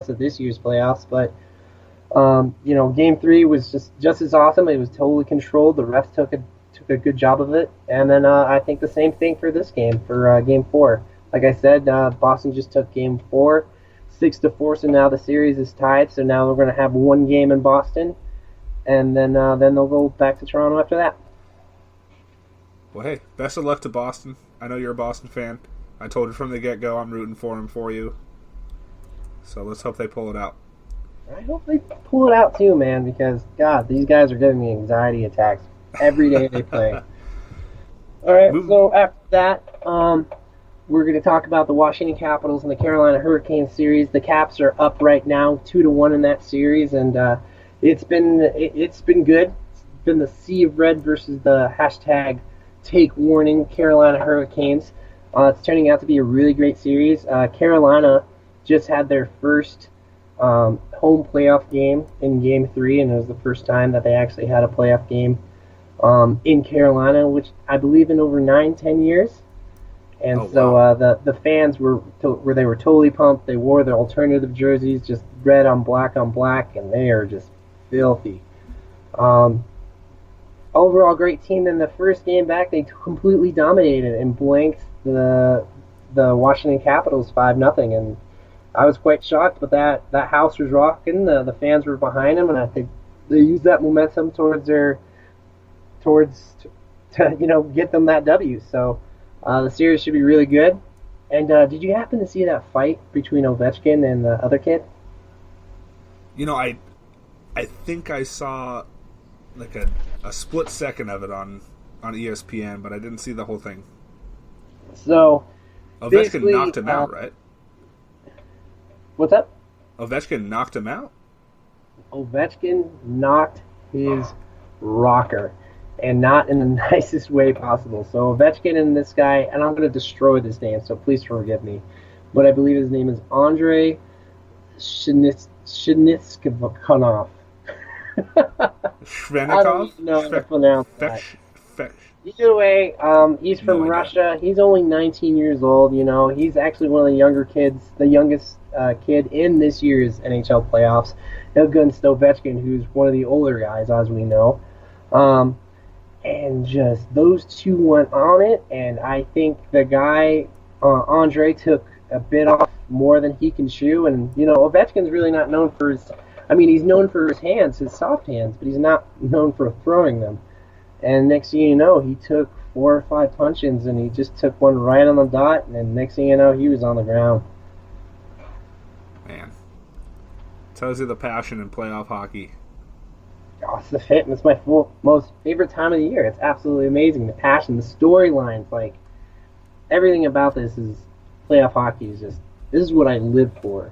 of this year's playoffs. But Game three was just as awesome. It was totally controlled. The refs took a good job of it, and then I think the same thing for this game for game four. Like I said, Boston just took game four, 6-4. So now the series is tied. So now we're going to have one game in Boston, and then they'll go back to Toronto after that. Well, hey, best of luck to Boston. I know you're a Boston fan. I told you from the get-go I'm rooting for them for you. So let's hope they pull it out. I hope they pull it out too, man, because, God, these guys are giving me anxiety attacks every day they play. All right, so after that, we're going to talk about the Washington Capitals and the Carolina Hurricanes series. The Caps are up right now, 2-1 in that series, and it's been good. It's been the sea of red versus the hashtag take warning Carolina Hurricanes. It's turning out to be a really great series. Carolina just had their first home playoff game in Game 3, and it was the first time that they actually had a playoff game in Carolina, which I believe in over 9-10 years. And the fans were totally pumped. They wore their alternative jerseys, just red on black, and they are just filthy. Overall, great team. In the first game back, they completely dominated and blanked the Washington Capitals 5-0, and I was quite shocked. But that house was rocking. The fans were behind them, and I think they used that momentum towards to get them that W. So the series should be really good. And did you happen to see that fight between Ovechkin and the other kid? I think I saw like a split second of it on ESPN, but I didn't see the whole thing. So Ovechkin knocked him out, right? What's up? Ovechkin knocked him out? Ovechkin knocked his rocker, and not in the nicest way possible. So Ovechkin and this guy, and I'm going to destroy this name, so please forgive me, but I believe his name is Andrei Shinitzkov. Shrenikov? No, how to pronounce that. Either way, he's from Russia. He's only 19 years old. He's actually one of the younger kids, the youngest kid in this year's NHL playoffs, against Ovechkin, who's one of the older guys, as we know. And just those two went on it, and I think the guy, Andre, took a bit off more than he can chew. And, Ovechkin's really not known for his... he's known for his hands, his soft hands, but he's not known for throwing them. And next thing you know, he took 4 or 5 punch-ins, and he just took one right on the dot, and then next thing you know, he was on the ground. Man. Tells you the passion in playoff hockey. Oh, it's the fit, and it's my most favorite time of the year. It's absolutely amazing. The passion, the storylines, everything about this is playoff hockey. This is what I live for.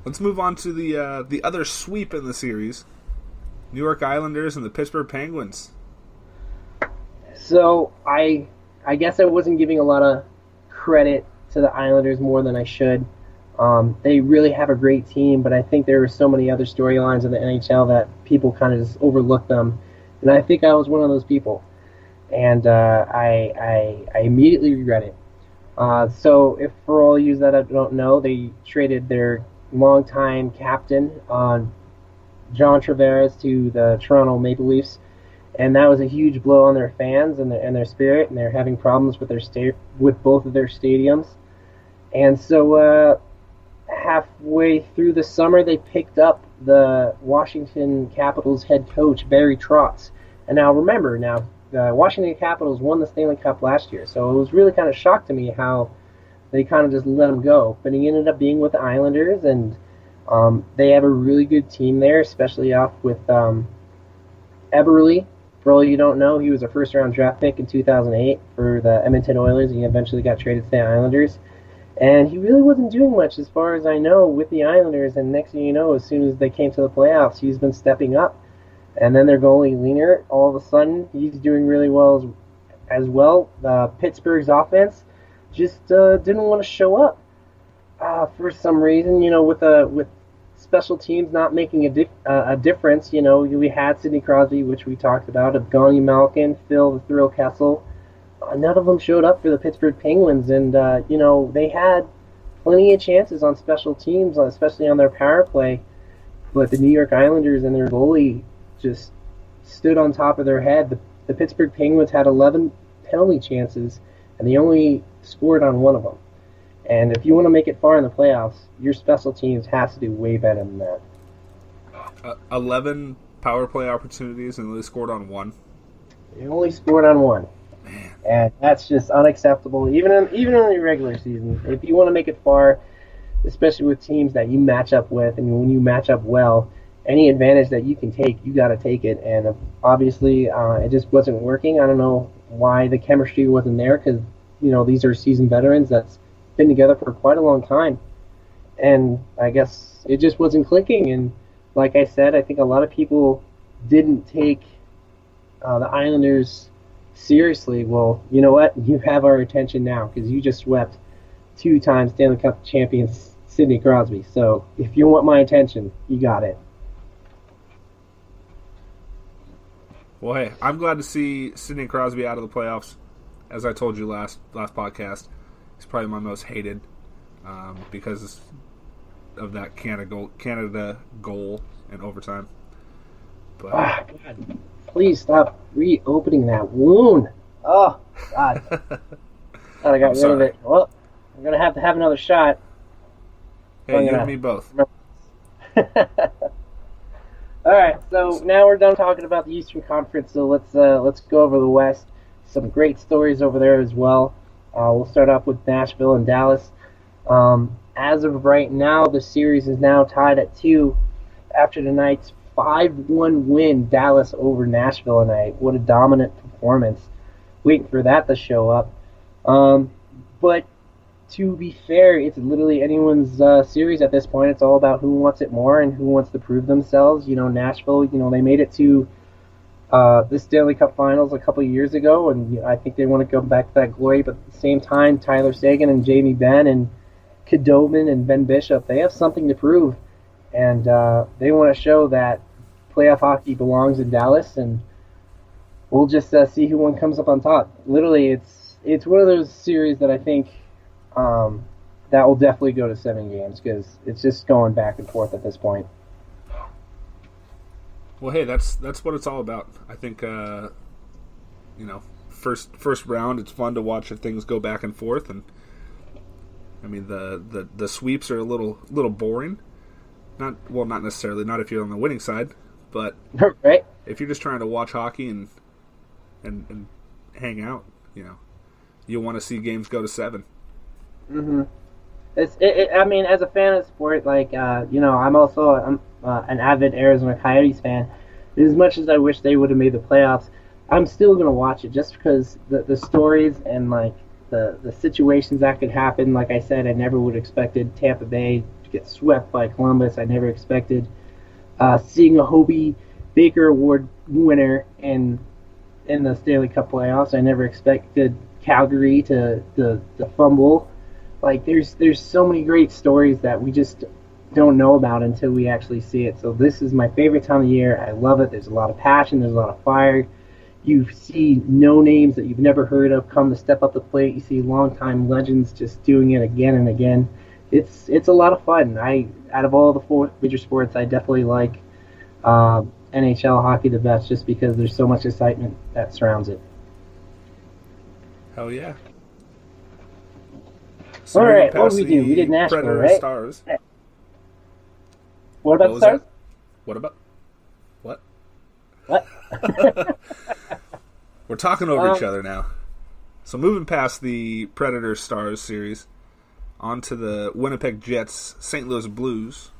Let's move on to the other sweep in the series. New York Islanders and the Pittsburgh Penguins. So I guess I wasn't giving a lot of credit to the Islanders more than I should. They really have a great team, but I think there are so many other storylines in the NHL that people kind of just overlook them. And I think I was one of those people. And I immediately regret it. So if for all you that don't know, they traded their longtime captain, John Tavares, to the Toronto Maple Leafs, and that was a huge blow on their fans and their spirit, and they're having problems with with both of their stadiums. And so halfway through the summer, they picked up the Washington Capitals head coach, Barry Trotz. And now remember, the Washington Capitals won the Stanley Cup last year, so it was really kind of shocked to me how they kind of just let him go. But he ended up being with the Islanders, and they have a really good team there, especially off with Eberle. For all you don't know, he was a first-round draft pick in 2008 for the Edmonton Oilers, and he eventually got traded to the Islanders. And he really wasn't doing much, as far as I know, with the Islanders. And next thing you know, as soon as they came to the playoffs, he's been stepping up. And then their goalie, Leaner, all of a sudden, he's doing really well as well. Pittsburgh's offense just didn't want to show up for some reason. With special teams not making a difference. We had Sidney Crosby, which we talked about, Evgeny Malkin, Phil the Thrill Kessel. None of them showed up for the Pittsburgh Penguins, and they had plenty of chances on special teams, especially on their power play. But the New York Islanders and their goalie just stood on top of their head. The Pittsburgh Penguins had 11 penalty chances, and they only scored on one of them. And if you want to make it far in the playoffs, your special teams has to do way better than that. 11 power play opportunities and they scored on one. They only scored on one. Man. And that's just unacceptable, even in the regular season. If you want to make it far, especially with teams that you match up with, and when you match up well, any advantage that you can take, you got to take it. And obviously, it just wasn't working. I don't know why the chemistry wasn't there, because these are seasoned veterans that's been together for quite a long time, and I guess it just wasn't clicking. And like I said, I think a lot of people didn't take the Islanders seriously. Well, you know what? You have our attention now because you just swept two-time Stanley Cup champions Sidney Crosby. So if you want my attention, you got it. Well, hey, I'm glad to see Sidney Crosby out of the playoffs. As I told you last podcast, he's probably my most hated because of that Canada goal in overtime. But, God, please stop reopening that wound. Oh, God. God, I got rid of it. Well, I'm going to have another shot. Hey, you and me both. All right, so now we're done talking about the Eastern Conference, so let's go over the West. Some great stories over there as well. We'll start off with Nashville and Dallas. As of right now, the series is now tied at 2 after tonight's 5-1 win, Dallas over Nashville tonight. What a dominant performance. Waiting for that to show up. But to be fair, it's literally anyone's series at this point. It's all about who wants it more and who wants to prove themselves. Nashville, they made it to the Stanley Cup Finals a couple of years ago, and I think they want to go back to that glory. But at the same time, Tyler Seguin and Jamie Benn and Khudobin and Ben Bishop, they have something to prove, and they want to show that playoff hockey belongs in Dallas, and we'll just see who one comes up on top. Literally, it's one of those series that I think that will definitely go to 7 games because it's just going back and forth at this point. Well, hey, that's what it's all about. I think first round, it's fun to watch if things go back and forth, and I mean the sweeps are a little boring. Not necessarily, not if you're on the winning side, but right. If you're just trying to watch hockey and hang out, you'll want to see games go to 7. Mm-hmm. I mean, as a fan of sport, I'm also an avid Arizona Coyotes fan. As much as I wish they would have made the playoffs, I'm still going to watch it just because the stories and the situations that could happen. Like I said, I never would have expected Tampa Bay to get swept by Columbus. I never expected seeing a Hobie Baker Award winner in the Stanley Cup playoffs. I never expected Calgary to fumble. There's so many great stories that we just don't know about until we actually see it. So this is my favorite time of year. I love it. There's a lot of passion. There's a lot of fire. You see no names that you've never heard of come to step up the plate. You see longtime legends just doing it again and again. It's a lot of fun. Out of all the 4 major sports, I definitely like NHL hockey the best just because there's so much excitement that surrounds it. Hell yeah. So all right, what did we do? We did Nashville, right? Stars. What about the Stars? What about? What? What? We're talking over each other now. So moving past the Predators Stars series, onto the Winnipeg Jets St. Louis Blues.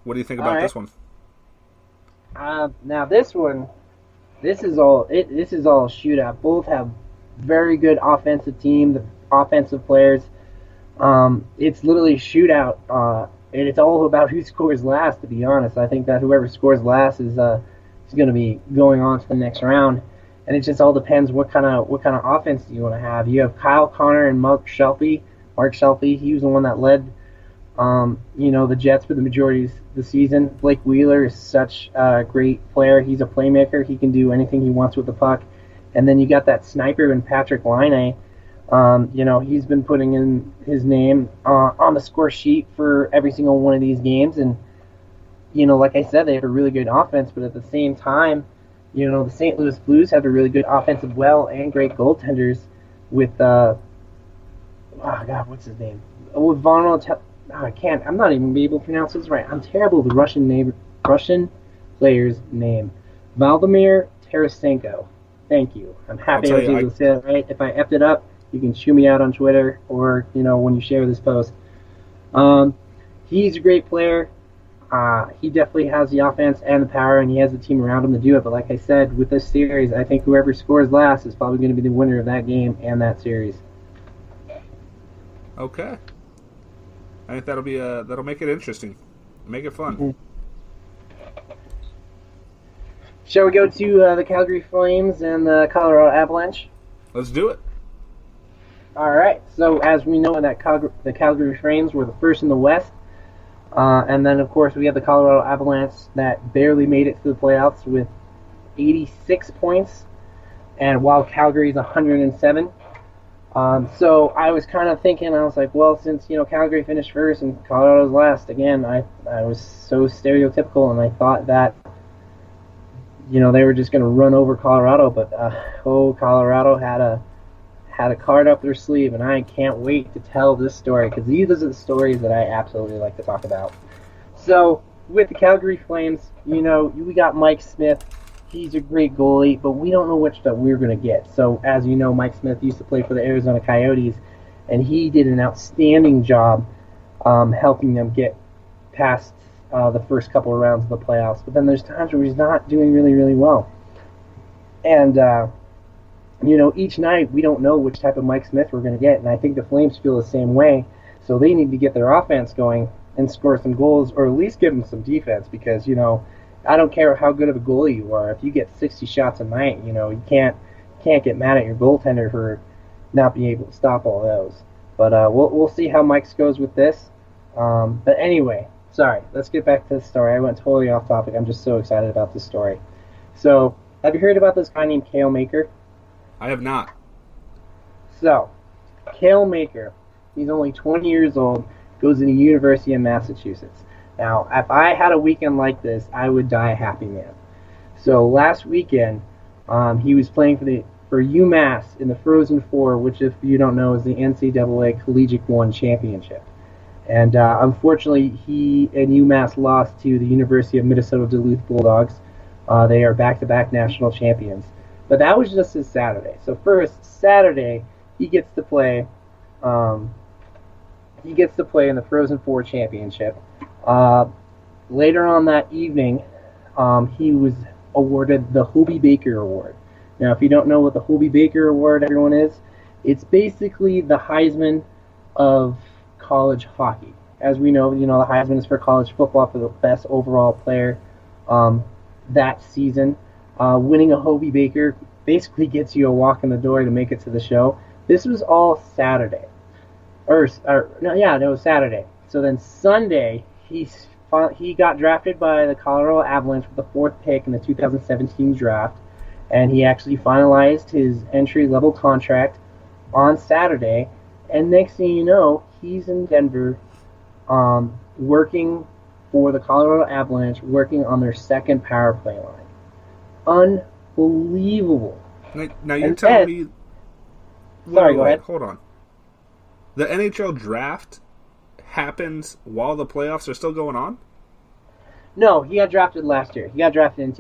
What do you think about this one? Now this one, this is all a shootout. Both have very good offensive team, the offensive players. It's literally a shootout, and it's all about who scores last. To be honest, I think that whoever scores last is going to be going on to the next round, and it just all depends what kind of offense you want to have. You have Kyle Connor and Mark Shelby. He was the one that led, the Jets for the majority of the season. Blake Wheeler is such a great player. He's a playmaker. He can do anything he wants with the puck. And then you got that sniper in Patrick Laine. He's been putting in his name on the score sheet for every single one of these games. And, like I said, they have a really good offense, but at the same time, the St. Louis Blues have a really good offensive well and great goaltenders with, what's his name? With I'm not even be able to pronounce this right. I'm terrible with the Russian player's name. Vladimir Tarasenko. Thank you. I'm happy I was able to say that right. If I effed it up, you can chew me out on Twitter or, when you share this post. He's a great player. He definitely has the offense and the power, and he has the team around him to do it. But like I said, with this series, I think whoever scores last is probably going to be the winner of that game and that series. Okay. I think that'll make it interesting. Make it fun. Mm-hmm. Shall we go to the Calgary Flames and the Colorado Avalanche? Let's do it. All right. So as we know, the Calgary Flames were the first in the West. And then, of course, we have the Colorado Avalanche that barely made it to the playoffs with 86 points, and while Calgary's 107. So I was kind of thinking, I was like, well, since, Calgary finished first and Colorado's last, again, I was so stereotypical, and I thought that, they were just going to run over Colorado, but, Colorado had a card up their sleeve, and I can't wait to tell this story, because these are the stories that I absolutely like to talk about. So, with the Calgary Flames, we got Mike Smith. He's a great goalie, but we don't know which that we're going to get. So, as you know, Mike Smith used to play for the Arizona Coyotes, and he did an outstanding job helping them get past the first couple of rounds of the playoffs. But then there's times where he's not doing really, really well. And, each night we don't know which type of Mike Smith we're going to get, and I think the Flames feel the same way. So they need to get their offense going and score some goals, or at least give them some defense, because, I don't care how good of a goalie you are. If you get 60 shots a night, you can't get mad at your goaltender for not being able to stop all those. But we'll see how Mike's goes with this. But anyway, sorry, let's get back to the story. I went totally off topic. I'm just so excited about this story. So, have you heard about this guy named Cale Makar? I have not. So, Cale Makar, he's only 20 years old, goes to the University of Massachusetts. Now, if I had a weekend like this, I would die a happy man. So last weekend, he was playing for UMass in the Frozen Four, which, if you don't know, is the NCAA Collegiate One Championship. And unfortunately, he and UMass lost to the University of Minnesota Duluth Bulldogs. They are back-to-back national champions. But that was just his Saturday. So first, Saturday, he gets to play. He gets to play in the Frozen Four Championship. Later on that evening, he was awarded the Hobey Baker Award. Now, if you don't know what the Hobey Baker Award, everyone is, it's basically the Heisman of college hockey. As we know, the Heisman is for college football for the best overall player that season. Winning a Hobey Baker basically gets you a walk in the door to make it to the show. This was all Saturday. It was Saturday. So then Sunday, he got drafted by the Colorado Avalanche with the 4th pick in the 2017 draft, and he actually finalized his entry-level contract on Saturday, and next thing you know, he's in Denver working for the Colorado Avalanche, working on their second power play line. Unbelievable. Now you're telling me... Sorry, go ahead. Hold on. The NHL draft happens while the playoffs are still going on? No, he got drafted last year. He got drafted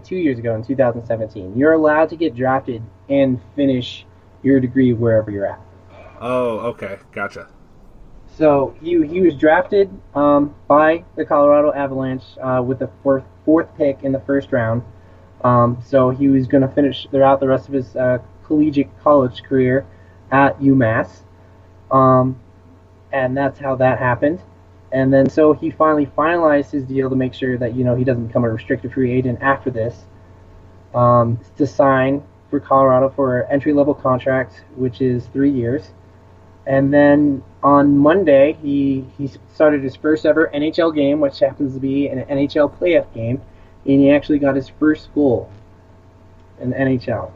2 years ago in 2017. You're allowed to get drafted and finish your degree wherever you're at. Oh, okay. Gotcha. So he was drafted by the Colorado Avalanche with the fourth pick in the first round. So he was going to finish throughout the rest of his collegiate college career at UMass. And that's how that happened. And then so he finally finalized his deal to make sure that, he doesn't become a restricted free agent after this, to sign for Colorado for an entry-level contract, which is 3 years. And then on Monday, he started his first ever NHL game, which happens to be an NHL playoff game, and he actually got his first goal in the NHL.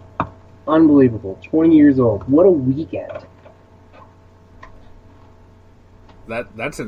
Unbelievable. 20 years old. What a weekend. That's